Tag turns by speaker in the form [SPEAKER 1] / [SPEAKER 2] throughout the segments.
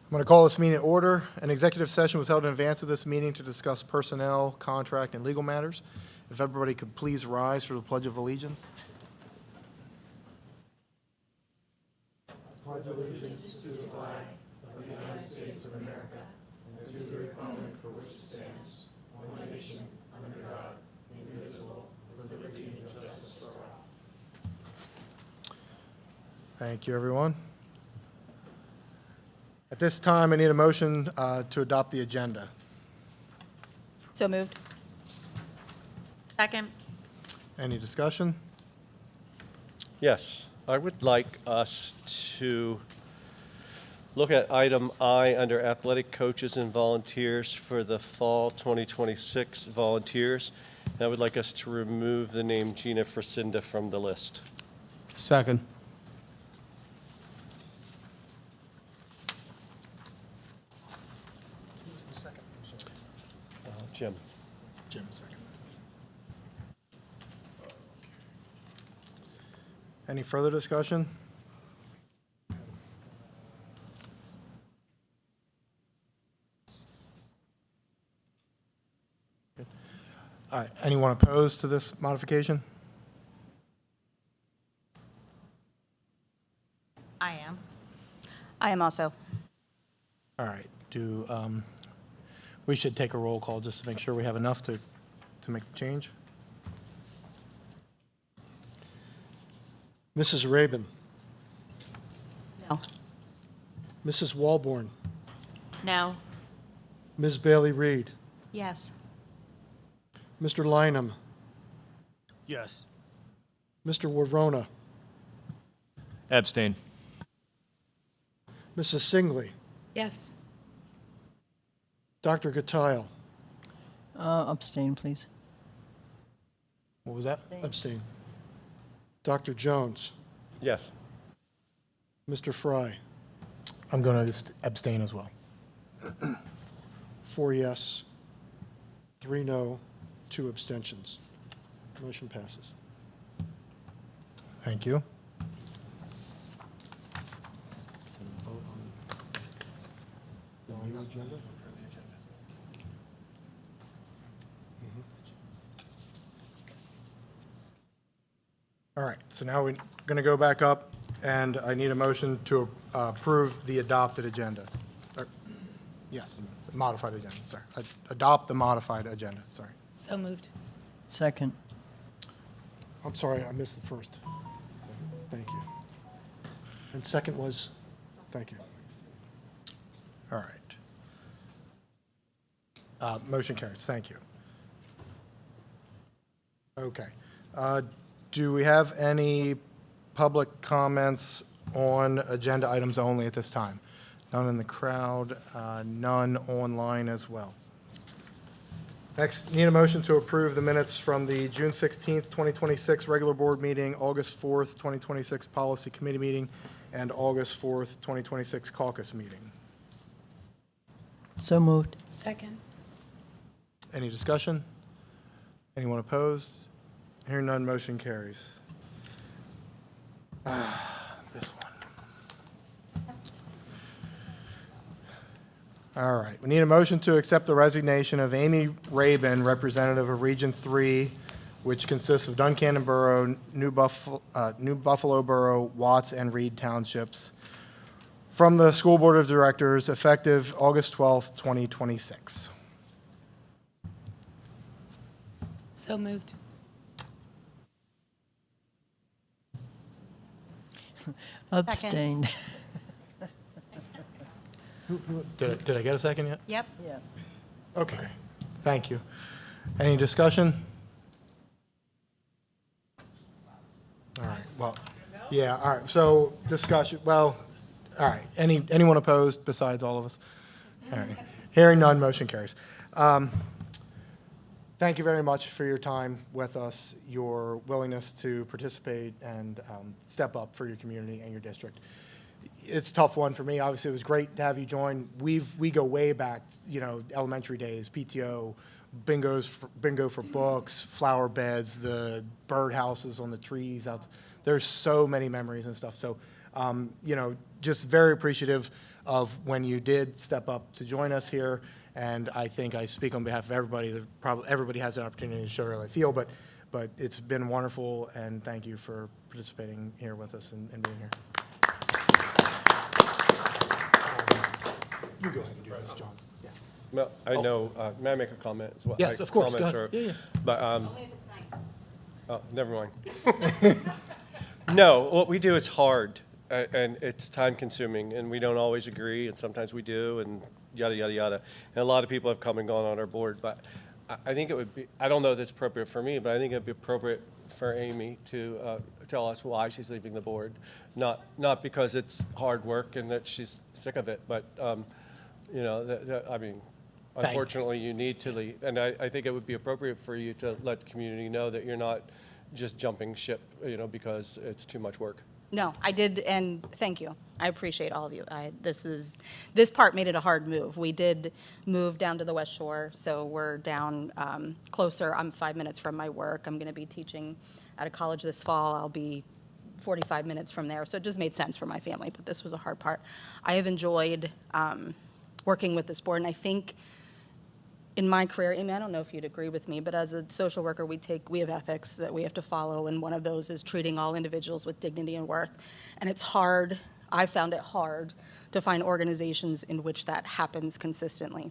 [SPEAKER 1] I'm going to call this meeting to order. An executive session was held in advance of this meeting to discuss personnel, contract, and legal matters. If everybody could please rise for the Pledge of Allegiance. Pledge allegiance to the flag of the United States of America and to the republic for which it stands, one nation, under God, indivisible, with liberty and justice for all. Thank you, everyone. At this time, I need a motion to adopt the agenda.
[SPEAKER 2] So moved.
[SPEAKER 3] Second.
[SPEAKER 1] Any discussion?
[SPEAKER 4] Yes, I would like us to look at item I under athletic coaches and volunteers for the fall 2026 volunteers. And I would like us to remove the name Gina Frasinda from the list.
[SPEAKER 5] Second.
[SPEAKER 4] Jim.
[SPEAKER 1] Jim, second. Any further discussion? All right, anyone opposed to this modification?
[SPEAKER 3] I am.
[SPEAKER 2] I am also.
[SPEAKER 1] All right, we should take a roll call just to make sure we have enough to make the change.
[SPEAKER 6] Mrs. Rabin,
[SPEAKER 2] No.
[SPEAKER 6] Mrs. Walborn,
[SPEAKER 3] No.
[SPEAKER 6] Ms. Bailey Reed,
[SPEAKER 2] Yes.
[SPEAKER 6] Mr. Lynham,
[SPEAKER 5] Yes.
[SPEAKER 6] Mr. Warvona,
[SPEAKER 5] Abstain.
[SPEAKER 6] Mrs. Singley,
[SPEAKER 3] Yes.
[SPEAKER 6] Dr. Gatile,
[SPEAKER 7] Abstain, please.
[SPEAKER 1] What was that?
[SPEAKER 6] abstain. Dr. Jones,
[SPEAKER 4] Yes.
[SPEAKER 6] Mr. Fry,
[SPEAKER 1] I'm going to abstain as well.
[SPEAKER 6] 4 yes, 3 no, 2 abstentions. Motion passes.
[SPEAKER 1] Thank you. All right, so now we're going to go back up, and I need a motion to approve the adopted agenda. Yes, modified agenda, sorry. Adopt the modified agenda, sorry.
[SPEAKER 3] So moved.
[SPEAKER 7] Second.
[SPEAKER 6] I'm sorry, I missed the first. Thank you. And second was, thank you.
[SPEAKER 1] All right. Motion carries, thank you. Okay. Do we have any public comments on agenda items only at this time? None in the crowd, none online as well. Next, need a motion to approve the minutes from the June 16th, 2026 regular board meeting, August 4th, 2026 policy committee meeting, and August 4th, 2026 caucus meeting.
[SPEAKER 7] So moved.
[SPEAKER 3] Second.
[SPEAKER 1] Any discussion? Anyone opposed? Hearing none, motion carries. This one. All right, we need a motion to accept the resignation of Amy Rabin, representative of Region 3, which consists of Duncannon Borough, New Buffalo Borough, Watts, and Reed Townships, from the School Board of Directors, effective August 12th, 2026.
[SPEAKER 3] So moved.
[SPEAKER 7] Abstained.
[SPEAKER 1] Did I get a second yet?
[SPEAKER 2] Yep.
[SPEAKER 7] Yeah.
[SPEAKER 1] Okay, thank you. Any discussion? All right, well, yeah, all right, so discussion, well, all right, anyone opposed besides all of us? All right, hearing none, motion carries. Thank you very much for your time with us, your willingness to participate and step up for your community and your district. It's a tough one for me. Obviously, it was great to have you join. We go way back, elementary days, PTO, bingo for books, flower beds, the bird houses on the trees out. There's so many memories and stuff. So Just very appreciative of when you did step up to join us here. And I think I speak on behalf of everybody, that probably everybody has an opportunity to show how they feel, but it's been wonderful, and thank you for participating here with us and being here. You go ahead and do this, John. Yeah.
[SPEAKER 4] No, I know, may I make a comment as well?
[SPEAKER 1] Yes, of course, go
[SPEAKER 4] Comments
[SPEAKER 1] ahead.
[SPEAKER 4] are-
[SPEAKER 1] Yeah, yeah.
[SPEAKER 4] But, oh, never mind. No, what we do is hard, and it's time-consuming, and we don't always agree, and sometimes we do, and yada, yada, yada. And a lot of people have come and gone on our board, but I think it would be, I don't know if it's appropriate for me, but I think it'd be appropriate for Amy to tell us why she's leaving the board. Not because it's hard work and that she's sick of it, but, I mean, unfortunately, you need to leave. And I think it would be appropriate for you to let the community know that you're not just jumping ship, because it's too much work.
[SPEAKER 2] No, I did, and thank you. I appreciate all of you. This part made it a hard move. We did move down to the West Shore, so we're down closer. I'm 5 minutes from my work. I'm going to be teaching at a college this fall. I'll be 45 minutes from there, so it just made sense for my family, but this was a hard part. I have enjoyed working with this board, and I think in my career, Amy, I don't know if you'd agree with me, but as a social worker, we have ethics that we have to follow, and one of those is treating all individuals with dignity and worth. And it's hard, I found it hard to find organizations in which that happens consistently.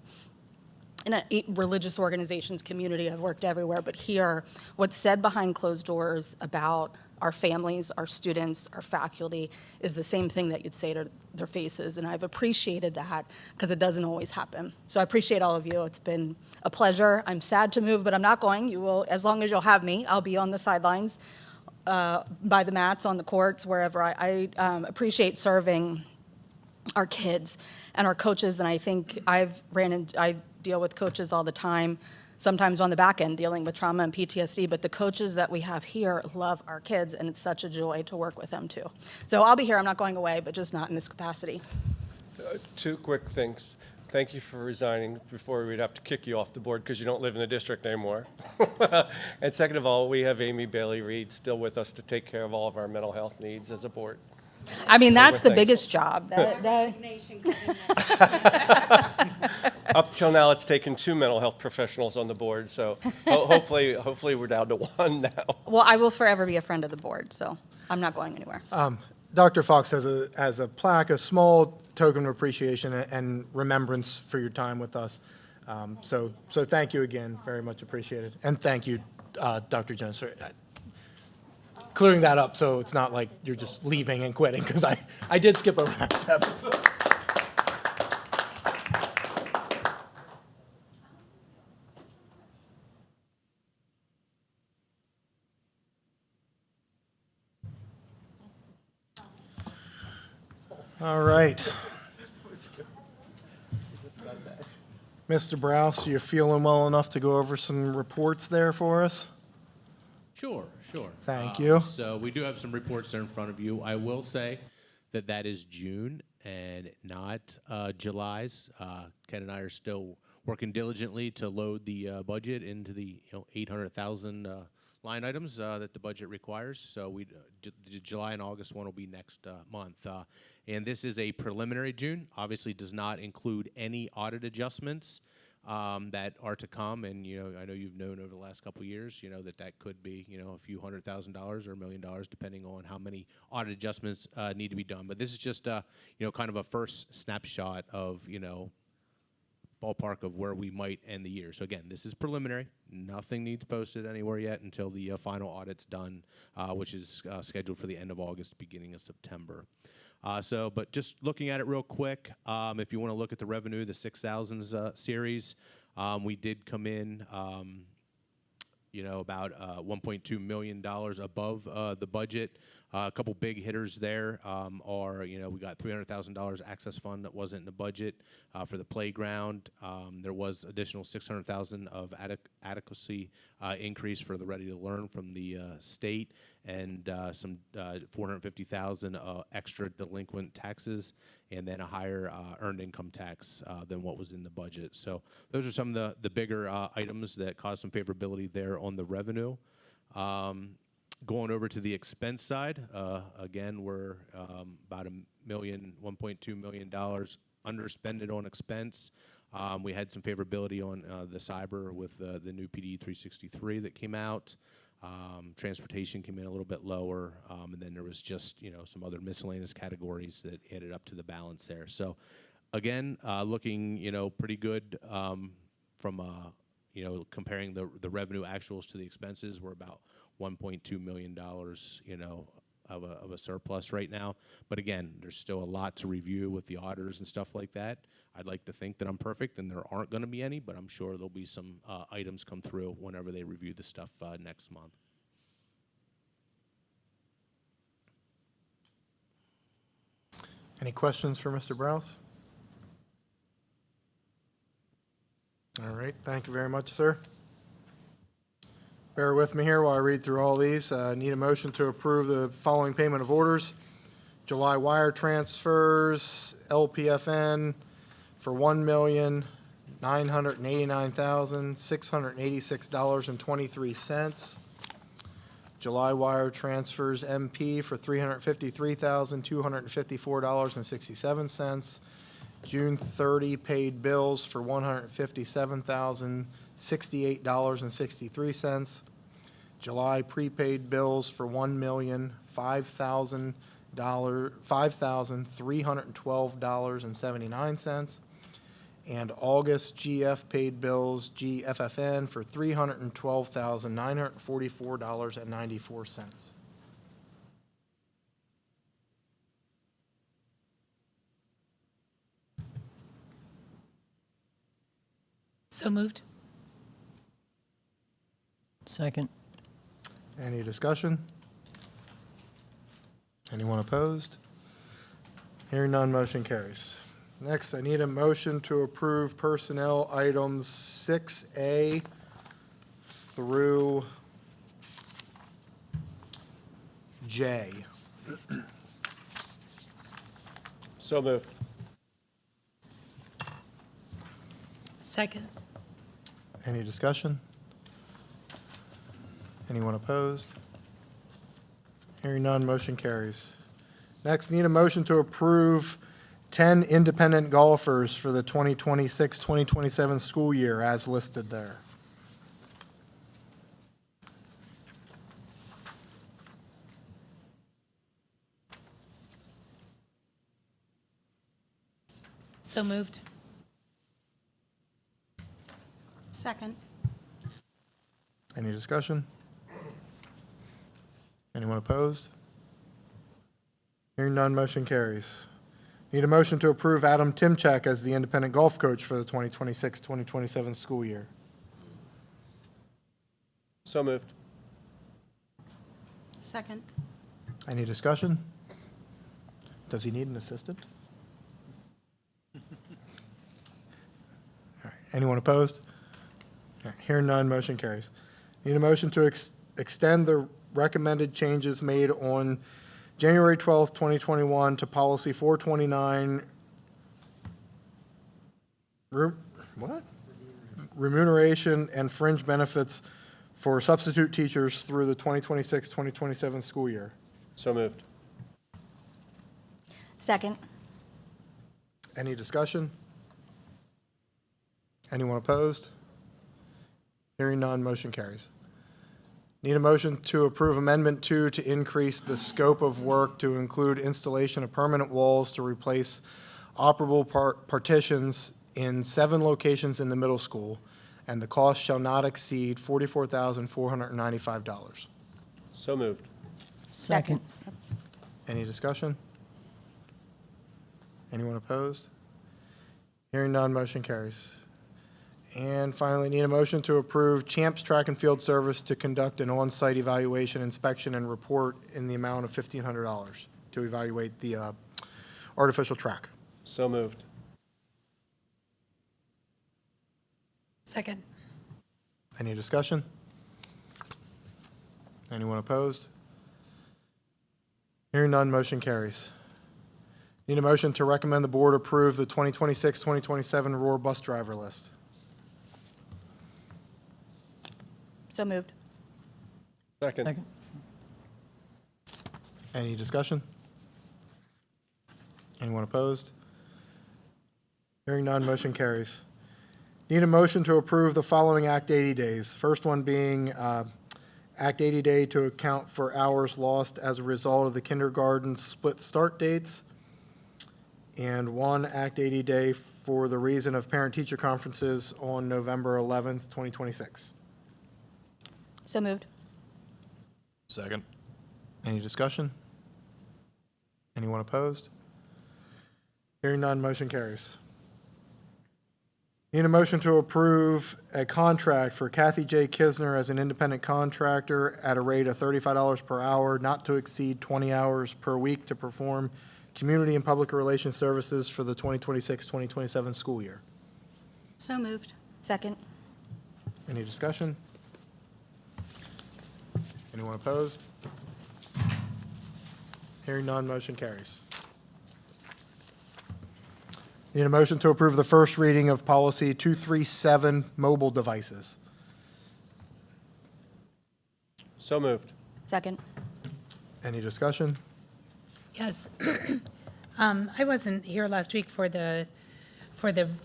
[SPEAKER 2] In a religious organizations community, I've worked everywhere, but here, what's said behind closed doors about our families, our students, our faculty is the same thing that you'd say to their faces, and I've appreciated that because it doesn't always happen. So I appreciate all of you. It's been a pleasure. I'm sad to move, but I'm not going. You will, as long as you'll have me, I'll be on the sidelines, by the mats, on the courts, wherever. I appreciate serving our kids and our coaches, and I think I deal with coaches all the time, sometimes on the back end dealing with trauma and PTSD, but the coaches that we have here love our kids, and it's such a joy to work with them too. So I'll be here, I'm not going away, but just not in this capacity.
[SPEAKER 4] Two quick things. Thank you for resigning before we'd have to kick you off the board because you don't live in the district anymore. And second of all, we have Amy Bailey-Reed still with us to take care of all of our mental health needs as a board.
[SPEAKER 2] I mean,
[SPEAKER 4] So
[SPEAKER 2] that's
[SPEAKER 4] we're
[SPEAKER 2] the biggest job.
[SPEAKER 4] Up till now, it's taken 2 mental health professionals on the board, so hopefully we're down to 1 now.
[SPEAKER 2] Well, I will forever be a friend of the board, so I'm not going anywhere.
[SPEAKER 1] Dr. Fox has a plaque, a small token of appreciation and remembrance for your time with us. So thank you again, very much appreciated. And thank you, Dr. Jones, for clearing that up so it's not like you're just leaving and quitting, because I did skip over that step. All right. Mr. Browse, you're feeling well enough to go over some reports there for us?
[SPEAKER 8] Sure.
[SPEAKER 1] Thank you.
[SPEAKER 8] So we do have some reports there in front of you. I will say that is June and not July's. Ken and I are still working diligently to load the budget into the 800,000 line items that the budget requires. So the July and August one will be next month. And this is a preliminary June. Obviously does not include any audit adjustments that are to come. And, I know you've known over the last couple of years, that could be, a few $100,000 or $1 million, depending on how many audit adjustments need to be done. But this is just, kind of a first snapshot of, ballpark of where we might end the year. So again, this is preliminary. Nothing needs posted anywhere yet until the final audit's done, which is scheduled for the end of August, beginning of September. But just looking at it real quick, if you want to look at the revenue, the 6,000s series, we did come in, about $1.2 million above the budget. A couple big hitters there are, we got $300,000 access fund that wasn't in the budget for the playground. There was additional $600,000 of adequacy increase for the Ready to Learn from the state, and some $450,000 extra delinquent taxes, and then a higher earned income tax than what was in the budget. So those are some of the bigger items that caused some favorability there on the revenue. Going over to the expense side, again, we're about $1.2 million underspended on expense. We had some favorability on the cyber with the new PD 363 that came out. Transportation came in a little bit lower, and then there was just some other miscellaneous categories that added up to the balance there. So, again, looking pretty good from comparing the revenue actuals to the expenses. We're about $1.2 million, of a surplus right now. But again, there's still a lot to review with the auditors and stuff like that. I'd like to think that I'm perfect, and there aren't going to be any, but I'm sure there'll be some items come through whenever they review the stuff next month.
[SPEAKER 1] Any questions for Mr. Browse? All right, thank you very much, sir. Bear with me here while I read through all these. Need a motion to approve the following payment of orders. July wire transfers, LPFN for $1,989,686.23. July wire transfers MP for $353,254.67. June 30 paid bills for $157,068.63. July prepaid bills for $1,005,312.79. And August GF paid bills, GFFN, for $312,944.94.
[SPEAKER 3] So moved.
[SPEAKER 7] Second.
[SPEAKER 1] Any discussion? Anyone opposed? Hearing none, motion carries. Next, I need a motion to approve personnel items 6A through J.
[SPEAKER 4] So moved.
[SPEAKER 3] Second.
[SPEAKER 1] Any discussion? Anyone opposed? Hearing none, motion carries. Next, need a motion to approve 10 independent golfers for the 2026-2027 school year as listed there.
[SPEAKER 3] So moved.
[SPEAKER 2] Second.
[SPEAKER 1] Any discussion? Anyone opposed? Hearing none, motion carries. Need a motion to approve Adam Timchak as the independent golf coach for the 2026-2027 school year.
[SPEAKER 4] So moved.
[SPEAKER 2] Second.
[SPEAKER 1] Any discussion? Does he need an assistant? All right, anyone opposed? All right, hearing none, motion carries. Need a motion to extend the recommended changes made on January 12th, 2021 to policy 429, remuneration and fringe benefits for substitute teachers through the 2026-2027 school year.
[SPEAKER 4] So moved.
[SPEAKER 2] Second.
[SPEAKER 1] Any discussion? Anyone opposed? Hearing none, motion carries. Need a motion to approve Amendment 2 to increase the scope of work to include installation of permanent walls to replace operable partitions in 7 locations in the middle school, and the cost shall not exceed $44,495.
[SPEAKER 4] So moved.
[SPEAKER 7] Second.
[SPEAKER 1] Any discussion? Anyone opposed? Hearing none, motion carries. And finally, need a motion to approve Champs Track and Field Service to conduct an on-site evaluation, inspection, and report in the amount of $1,500 to evaluate the artificial track.
[SPEAKER 4] So moved.
[SPEAKER 3] Second.
[SPEAKER 1] Any discussion? Anyone opposed? Hearing none, motion carries. Need a motion to recommend the board approve the 2026-2027 Roar bus driver list.
[SPEAKER 2] So moved.
[SPEAKER 4] Second.
[SPEAKER 7] Second.
[SPEAKER 1] Any discussion? Anyone opposed? Hearing none, motion carries. Need a motion to approve the following Act 80 days. First one being Act 80 day to account for hours lost as a result of the kindergarten split start dates, and one Act 80 day for the reason of parent-teacher conferences on November 11th, 2026.
[SPEAKER 2] So moved.
[SPEAKER 5] Second.
[SPEAKER 1] Any discussion? Anyone opposed? Hearing none, motion carries. Need a motion to approve a contract for Kathy J. Kisner as an independent contractor at a rate of $35 per hour, not to exceed 20 hours per week to perform community and public relations services for the 2026-2027 school year.
[SPEAKER 3] So moved.
[SPEAKER 2] Second.
[SPEAKER 1] Any discussion? Anyone opposed? Hearing none, motion carries. Need a motion to approve the first reading of policy 237, mobile devices.
[SPEAKER 4] So moved.
[SPEAKER 2] Second.
[SPEAKER 1] Any discussion?
[SPEAKER 3] Yes. I wasn't here last week for the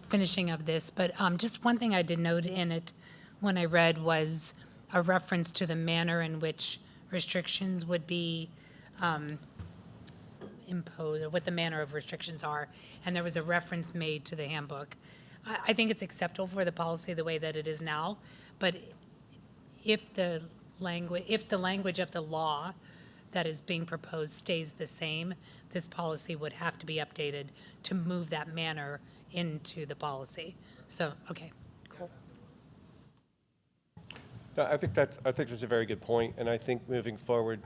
[SPEAKER 3] finishing of this, but just one thing I did note in it when I read was a reference to the manner in which restrictions would be imposed, or what the manner of restrictions are, and there was a reference made to the handbook. I think it's acceptable for the policy the way that it is now, but if the language of the law that is being proposed stays the same, this policy would have to be updated to move that manner into the policy. So, okay, cool.
[SPEAKER 4] No, I think that's a very good point, and I think moving forward,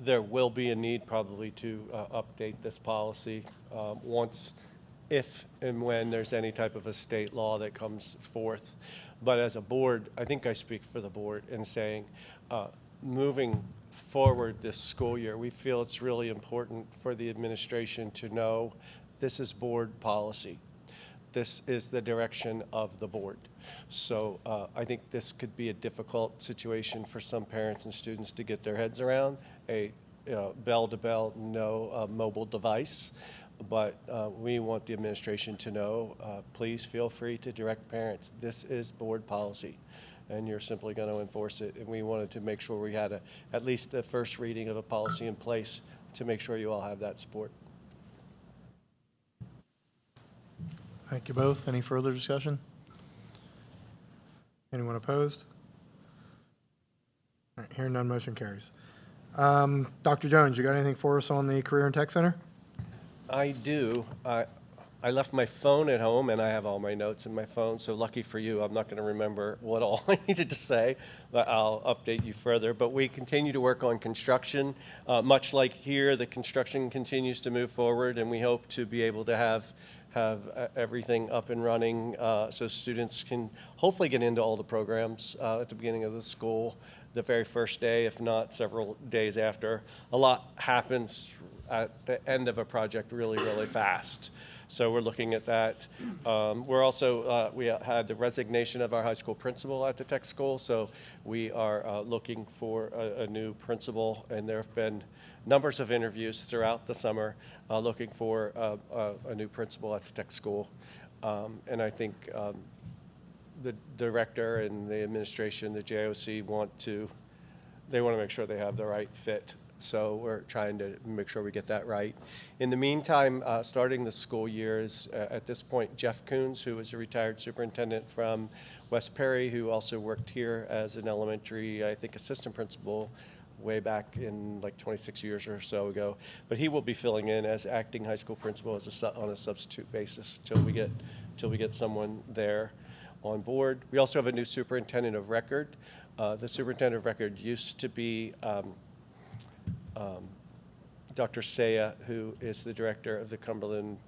[SPEAKER 4] there will be a need probably to update this policy once, if and when there's any type of a state law that comes forth. But as a board, I think I speak for the board in saying, moving forward this school year, we feel it's really important for the administration to know this is board policy. This is the direction of the board. So I think this could be a difficult situation for some parents and students to get their heads around, a bell-to-bell, no mobile device. But we want the administration to know, please feel free to direct parents. This is board policy, and you're simply going to enforce it. And we wanted to make sure we had at least the first reading of a policy in place to make sure you all have that support.
[SPEAKER 1] Thank you both. Any further discussion? Anyone opposed? All right, hearing none, motion carries. Dr. Jones, you got anything for us on the Career and Tech Center?
[SPEAKER 4] I do. I left my phone at home, and I have all my notes in my phone, so lucky for you, I'm not going to remember what all I needed to say, but I'll update you further. But we continue to work on construction. Much like here, the construction continues to move forward, and we hope to be able to have everything up and running so students can hopefully get into all the programs at the beginning of the school the very first day, if not several days after. A lot happens at the end of a project really, really fast. So we're looking at that. We're also, we had the resignation of our high school principal at the tech school, so we are looking for a new principal, and there have been numbers of interviews throughout the summer looking for a new principal at the tech school. And I think the director and the administration, the JOC, want to make sure they have the right fit. So we're trying to make sure we get that right. In the meantime, starting the school year is, at this point, Jeff Coons, who is a retired superintendent from West Perry, who also worked here as an elementary, I think, assistant principal way back in like 26 years or so ago. But he will be filling in as acting high school principal on a substitute basis till we get someone there on board. We also have a new superintendent of record. The superintendent of record used to be Dr. Saya, who is the director of the Cumberland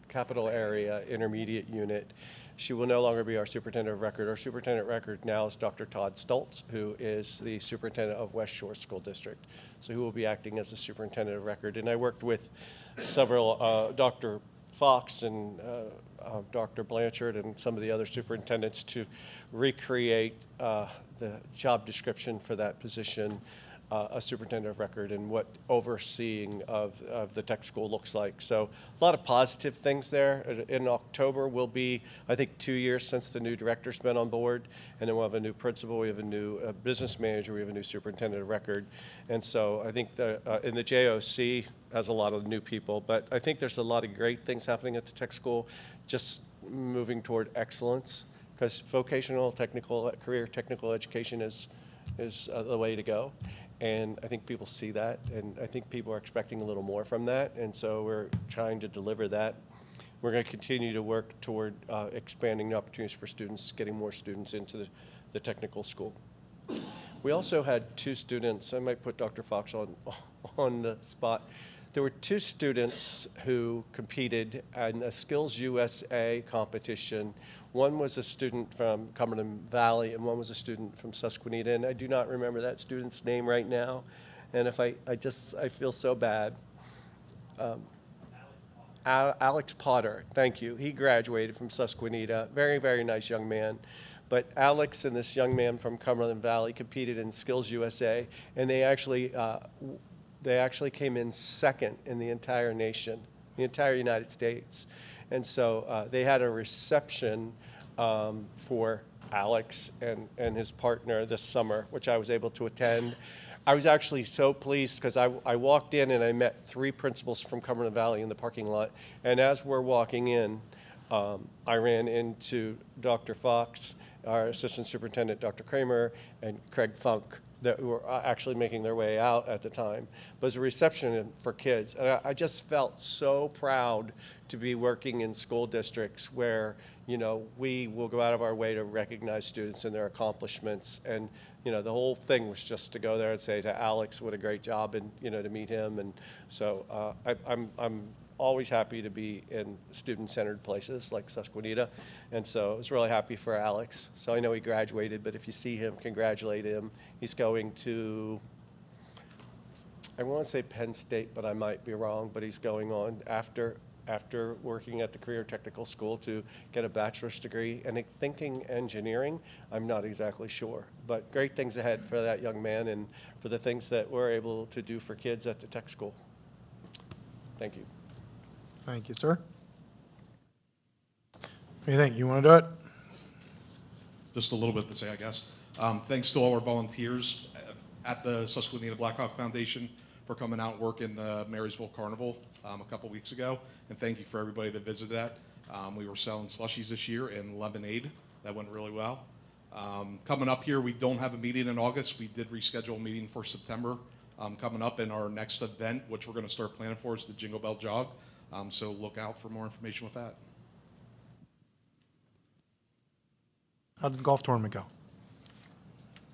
[SPEAKER 4] Capital Area Intermediate Unit. She will no longer be our superintendent of record. Our superintendent of record now is Dr. Todd Stoltz, who is the superintendent of West Shore School District. So he will be acting as the superintendent of record. And I worked with several, Dr. Fox and Dr. Blanchard and some of the other superintendents to recreate the job description for that position a superintendent of record and what overseeing of the tech school looks like. So a lot of positive things there. In October will be, I think, 2 years since the new director's been on board, and then we'll have a new principal, we have a new business manager, we have a new superintendent of record. And so I think in the JOC has a lot of new people, but I think there's a lot of great things happening at the tech school, just moving toward excellence, because vocational, technical, career technical education is the way to go. And I think people see that, and I think people are expecting a little more from that, and so we're trying to deliver that. We're going to continue to work toward expanding the opportunities for students, getting more students into the technical school. We also had 2 students, I might put Dr. Fox on the spot. There were 2 students who competed in a Skills USA competition. One was a student from Cumberland Valley, and one was a student from Susquenita, and I do not remember that student's name right now. And if I feel so bad. Alex Potter, thank you. He graduated from Susquenita. Very, very nice young man. But Alex and this young man from Cumberland Valley competed in Skills USA, and they actually came in second in the entire nation, the entire United States. And so they had a reception for Alex and his partner this summer, which I was able to attend. I was actually so pleased because I walked in and I met 3 principals from Cumberland Valley in the parking lot. And as we're walking in, I ran into Dr. Fox, our assistant superintendent, Dr. Kramer, and Craig Funk, that were actually making their way out at the time. But it was a reception for kids. And I just felt so proud to be working in school districts where, you know, we will go out of our way to recognize students and their accomplishments. And, you know, the whole thing was just to go there and say to Alex, what a great job, and, you know, to meet him. And so I'm always happy to be in student-centered places like Susquenita. And so I was really happy for Alex. So I know he graduated, but if you see him, congratulate him. He's going to, I want to say Penn State, but I might be wrong, but he's going on after working at the Career Technical School to get a bachelor's degree. And thinking engineering, I'm not exactly sure. But great things ahead for that young man and for the things that we're able to do for kids at the tech school. Thank you.
[SPEAKER 1] Thank you, sir. What do you think? You want to do it?
[SPEAKER 9] Just a little bit to say, I guess. Thanks to all our volunteers at the Susquenita Blackhawk Foundation for coming out and working the Marysville Carnival a couple weeks ago. And thank you for everybody that visited that. We were selling slushies this year and lemonade. That went really well. Coming up here, we don't have a meeting in August. We did reschedule a meeting for September. Coming up in our next event, which we're going to start planning for, is the Jingle Bell Jog. So look out for more information with that.
[SPEAKER 1] How did the golf tournament go?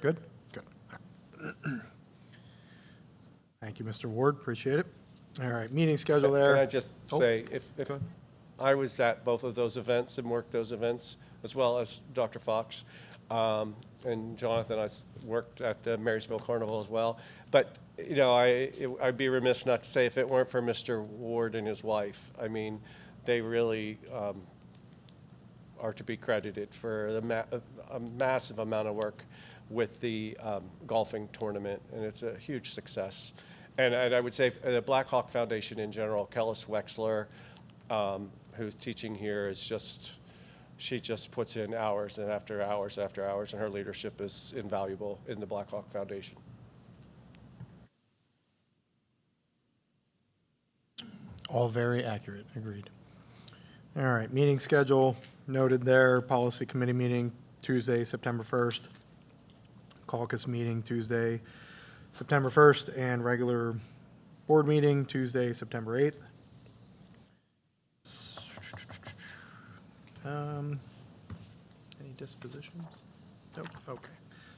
[SPEAKER 1] Good? Good. Thank you, Mr. Ward. Appreciate it. All right, meeting schedule there.
[SPEAKER 4] Can I just
[SPEAKER 1] Oh,
[SPEAKER 4] say, if
[SPEAKER 1] go ahead.
[SPEAKER 4] I was at both of those events and worked those events, as well as Dr. Fox, and Jonathan, I worked at the Marysville Carnival as well. But, you know, I'd be remiss not to say if it weren't for Mr. Ward and his wife. I mean, they really are to be credited for a massive amount of work with the golfing tournament, and it's a huge success. And I would say the Black Hawk Foundation in general, Kellis Wexler, who's teaching here, is just, she just puts in hours and after hours after hours, and her leadership is invaluable in the Black Hawk Foundation.
[SPEAKER 1] All very accurate, agreed. All right, meeting schedule noted there, policy committee meeting Tuesday, September 1st, caucus meeting Tuesday, September 1st, and regular board meeting Tuesday, September 8th. Any dispositions? Nope, okay.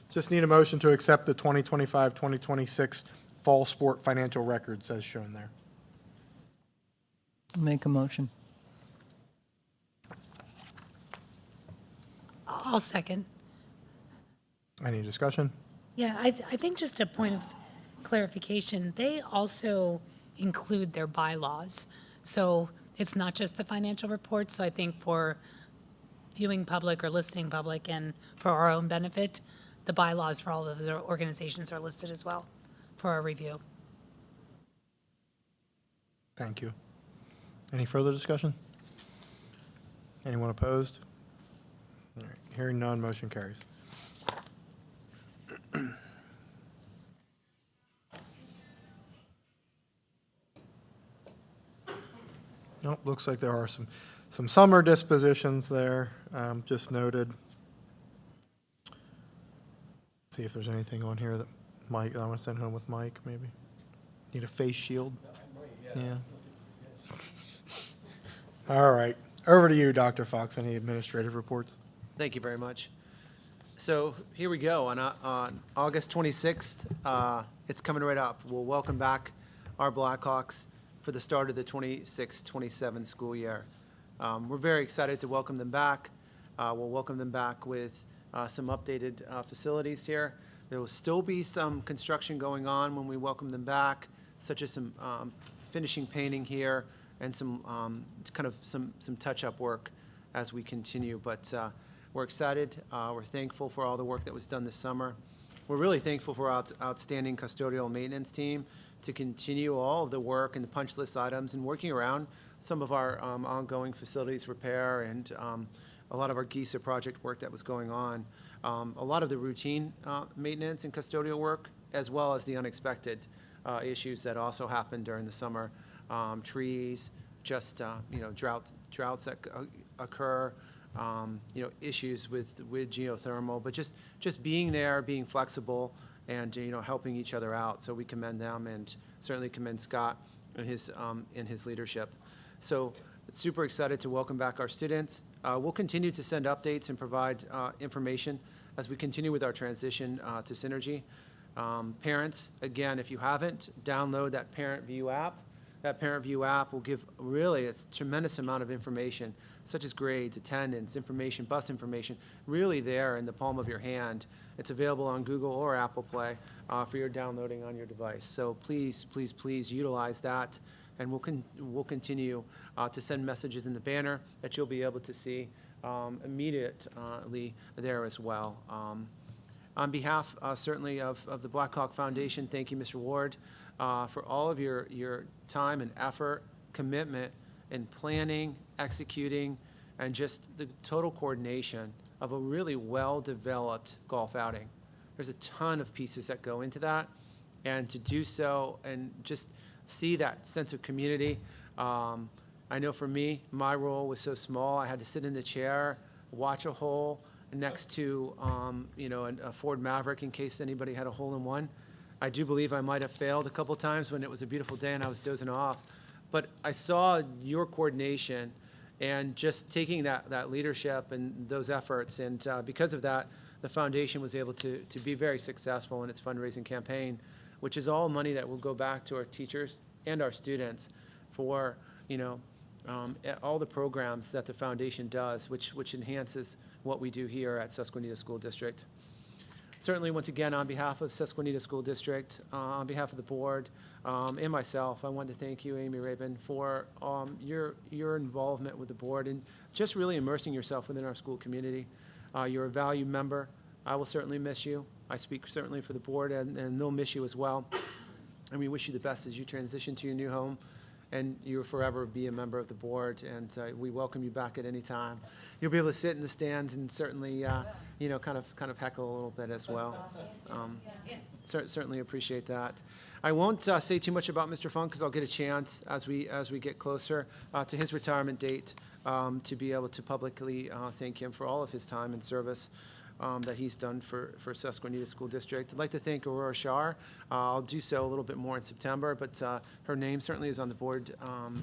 [SPEAKER 1] Just need a motion to accept the 2025-2026 fall sport financial records as shown there.
[SPEAKER 7] Make a motion.
[SPEAKER 3] I'll second.
[SPEAKER 1] Any discussion?
[SPEAKER 3] Yeah, I think just a point of clarification, they also include their bylaws. So it's not just the financial report. So I think for viewing public or listening public and for our own benefit, the bylaws for all of the organizations are listed as well for our review.
[SPEAKER 1] Thank you. Any further discussion? Anyone opposed? All right, hearing none, motion carries. Nope, looks like there are some summer dispositions there, just noted. See if there's anything on here that Mike, I want to send home with Mike, maybe. Need a face shield? Yeah. All right, over to you, Dr. Fox, any administrative reports?
[SPEAKER 10] Thank you very much. So here we go. On August 26th, it's coming right up. We'll welcome back our Blackhawks for the start of the 26-27 school year. We're very excited to welcome them back. We'll welcome them back with some updated facilities here. There will still be some construction going on when we welcome them back, such as some finishing painting here and some some touch-up work as we continue. But we're excited. We're thankful for all the work that was done this summer. We're really thankful for our outstanding custodial maintenance team to continue all of the work and the punch list items and working around some of our ongoing facilities repair and a lot of our GISA project work that was going on. A lot of the routine maintenance and custodial work, as well as the unexpected issues that also happened during the summer. Trees, just droughts that occur, issues with geothermal, but just being there, being flexible, and helping each other out. So we commend them and certainly commend Scott and his leadership. So super excited to welcome back our students. We'll continue to send updates and provide information as we continue with our transition to Synergy. Parents, again, if you haven't, download that Parent View app. That Parent View app will give really a tremendous amount of information, such as grades, attendance, information, bus information, really there in the palm of your hand. It's available on Google or Apple Play for your downloading on your device. So please, please, please utilize that, and we'll continue to send messages in the banner that you'll be able to see immediately there as well. On behalf, certainly, of the Black Hawk Foundation, thank you, Mr. Ward, for all of your time and effort, commitment in planning, executing, and just the total coordination of a really well-developed golf outing. There's a ton of pieces that go into that, and to do so and just see that sense of community. I know for me, my role was so small. I had to sit in the chair, watch a hole next to a Ford Maverick in case anybody had a hole-in-one. I do believe I might have failed a couple times when it was a beautiful day and I was dozing off. But I saw your coordination and just taking that leadership and those efforts. And because of that, the foundation was able to be very successful in its fundraising campaign, which is all money that will go back to our teachers and our students for all the programs that the foundation does, which enhances what we do here at Susquenita School District. Certainly, once again, on behalf of Susquenita School District, on behalf of the board, and myself, I want to thank you, Amy Rabin, for your involvement with the board and just really immersing yourself within our school community. You're a valued member. I will certainly miss you. I speak certainly for the board, and they'll miss you as well. And we wish you the best as you transition to your new home, and you'll forever be a member of the board, and we welcome you back at any time. You'll be able to sit in the stands and certainly, kind of heckle a little bit as well. Certainly appreciate that. I won't say too much about Mr. Funk because I'll get a chance as we get closer to his retirement date to be able to publicly thank him for all of his time and service that he's done for Susquenita School District. I'd like to thank Aurora Shar. I'll do so a little bit more in September, but her name certainly is on the board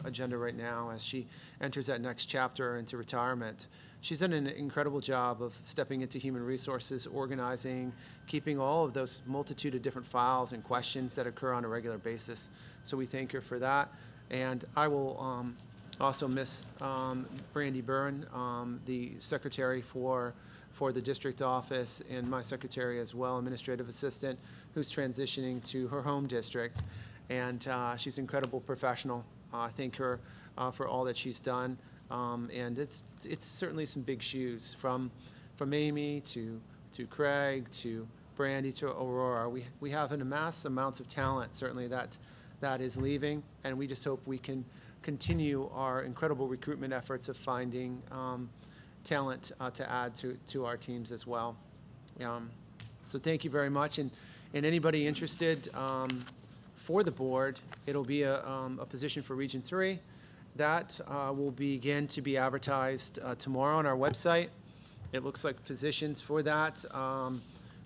[SPEAKER 10] agenda right now as she enters that next chapter into retirement. She's done an incredible job of stepping into human resources, organizing, keeping all of those multitude of different files and questions that occur on a regular basis. So we thank her for that. And I will also miss Brandy Byrne, the secretary for the district office, and my secretary as well, administrative assistant, who's transitioning to her home district. And she's an incredible professional. I thank her for all that she's done. And it's certainly some big shoes from Amy to Craig to Brandy to Aurora. We have an amass amounts of talent, certainly, that is leaving, and we just hope we can continue our incredible recruitment efforts of finding talent to add to our teams as well. So thank you very much, and anybody interested for the board, it'll be a position for Region 3. That will begin to be advertised tomorrow on our website. It looks like positions for that,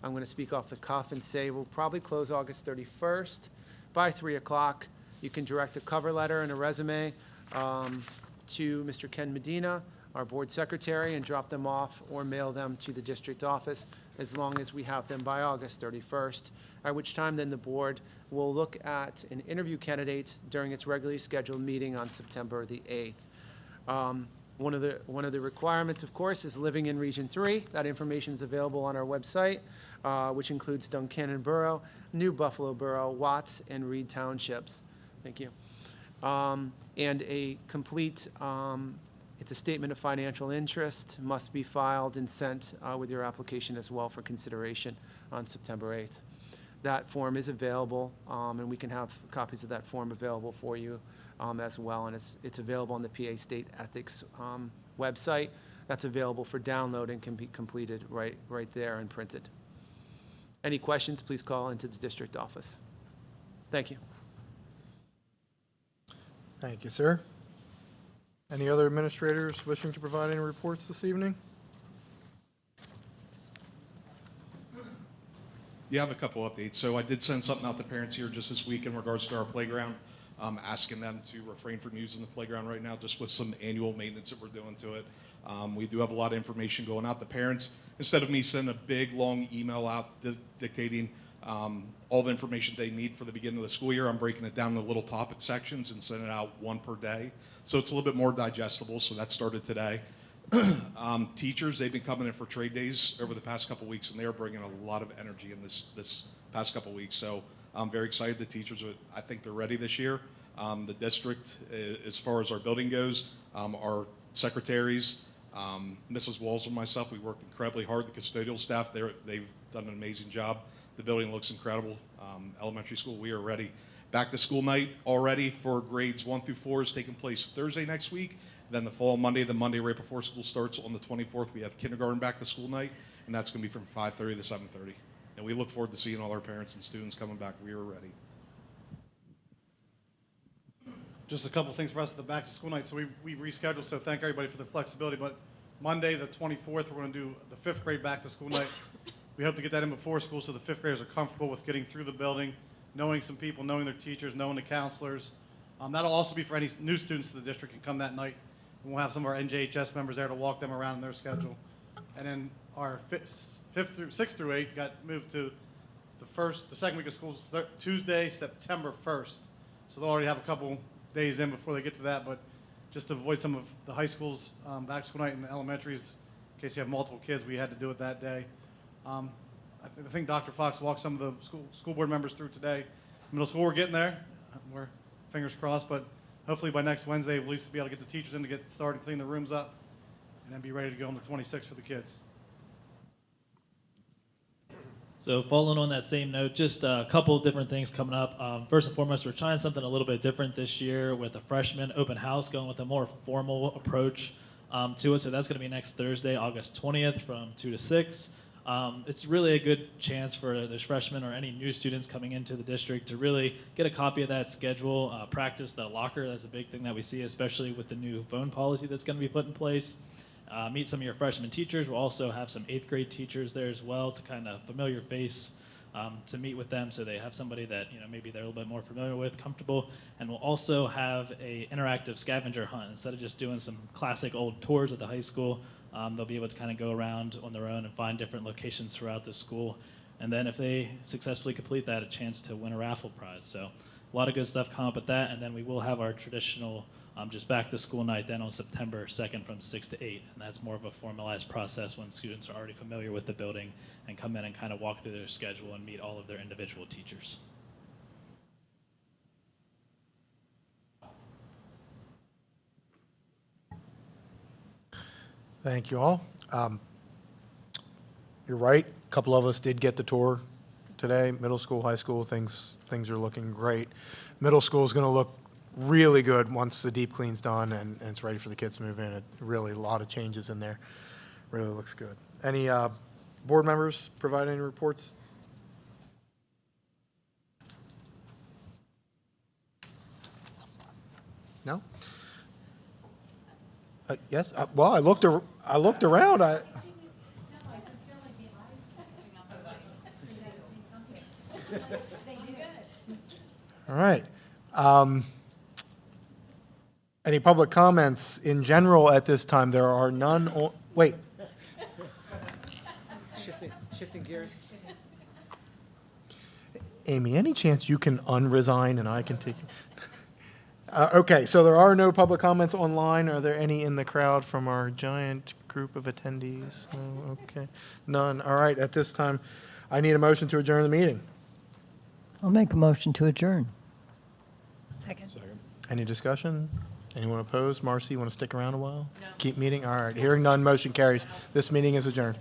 [SPEAKER 10] I'm going to speak off the cuff and say we'll probably close August 31st by 3 o'clock. You can direct a cover letter and a resume to Mr. Ken Medina, our board secretary, and drop them off or mail them to the district office as long as we have them by August 31st, at which time then the board will look at and interview candidates during its regularly scheduled meeting on September the 8th. One of the requirements, of course, is living in Region 3. That information is available on our website, which includes Duncannon Borough, New Buffalo Borough, Watts, and Reed Townships. Thank you. And a complete, it's a statement of financial interest, must be filed and sent with your application as well for consideration on September 8th. That form is available, and we can have copies of that form available for you as well, and it's available on the PA State Ethics website. That's available for download and can be completed right there and printed. Any questions, please call into the district office. Thank you.
[SPEAKER 1] Thank you, sir. Any other administrators wishing to provide any reports this evening?
[SPEAKER 9] Yeah, I have a couple updates. So I did send something out to parents here just this week in regards to our playground, asking them to refrain from using the playground right now, just with some annual maintenance that we're doing to it. We do have a lot of information going out to parents. Instead of me sending a big, long email out dictating all the information they need for the beginning of the school year, I'm breaking it down into little topic sections and sending it out one per day. So it's a little bit more digestible, so that started today. Teachers, they've been coming in for trade days over the past couple weeks, and they're bringing a lot of energy in this past couple weeks. So I'm very excited. The teachers, I think they're ready this year. The district, as far as our building goes, our secretaries, Mrs. Walls and myself, we worked incredibly hard. The custodial staff, they've done an amazing job. The building looks incredible. Elementary school, we are ready. Back to school night already for grades 1 through 4 is taking place Thursday next week. Then the following Monday, the Monday right before school starts on the 24th, we have kindergarten back to school night, and that's going to be from 5:30 to 7:30. And we look forward to seeing all our parents and students coming back. We are ready.
[SPEAKER 11] Just a couple things for us at the back to school night. So we rescheduled, so thank everybody for the flexibility. But Monday, the 24th, we're going to do the 5th grade back to school night. We hope to get that in before school so the 5th graders are comfortable with getting through the building, knowing some people, knowing their teachers, knowing the counselors. That'll also be for any new students to the district can come that night. And we'll have some of our NJHS members there to walk them around in their schedule. And then our 6th through 8 got moved to the second week of school, Tuesday, September 1st. So they'll already have a couple days in before they get to that. But just to avoid some of the high schools back to school night and the elementaries, in case you have multiple kids, we had to do it that day. I think Dr. Fox walked some of the school board members through today. Middle school, we're getting there. We're fingers crossed, but hopefully by next Wednesday, we'll at least be able to get the teachers in to get started, clean the rooms up, and then be ready to go on the 26th for the kids.
[SPEAKER 12] So following on that same note, just a couple of different things coming up. First and foremost, we're trying something a little bit different this year with a freshman open house, going with a more formal approach to it. So that's going to be next Thursday, August 20th from 2 to 6. It's really a good chance for those freshmen or any new students coming into the district to really get a copy of that schedule, practice the locker. That's a big thing that we see, especially with the new phone policy that's going to be put in place. Meet some of your freshman teachers. We'll also have some 8th grade teachers there as well to kind of familiar face to meet with them, so they have somebody that maybe they're a little bit more familiar with, comfortable. And we'll also have a interactive scavenger hunt. Instead of just doing some classic old tours at the high school, they'll be able to kind of go around on their own and find different locations throughout the school. And then if they successfully complete that, a chance to win a raffle prize. So a lot of good stuff come up with that. And then we will have our traditional just back to school night then on September 2nd from 6 to 8. And that's more of a formalized process when students are already familiar with the building and come in and kind of walk through their schedule and meet all of their individual teachers.
[SPEAKER 1] Thank you all. You're right. couple of us did get the tour today, middle school, high school, things are looking great. Middle school is going to look really good once the deep clean's done and it's ready for the kids to move in. It really, a lot of changes in there. Really looks good. Any board members provide any reports? No? Yes? Well, I looked around. All right. Any public comments in general at this time? There are none. Wait.
[SPEAKER 10] Shifting gears.
[SPEAKER 1] Amy, any chance you can unresign and I can take? Okay, so there are no public comments online. Are there any in the crowd from our giant group of attendees? Oh, okay, none. All right, at this time, I need a motion to adjourn the meeting.
[SPEAKER 7] I'll make a motion to adjourn.
[SPEAKER 3] Second.
[SPEAKER 1] Any discussion? Anyone opposed? Marcy, you want to stick around a while? No. Keep meeting? All right, hearing none, motion carries. This meeting is adjourned.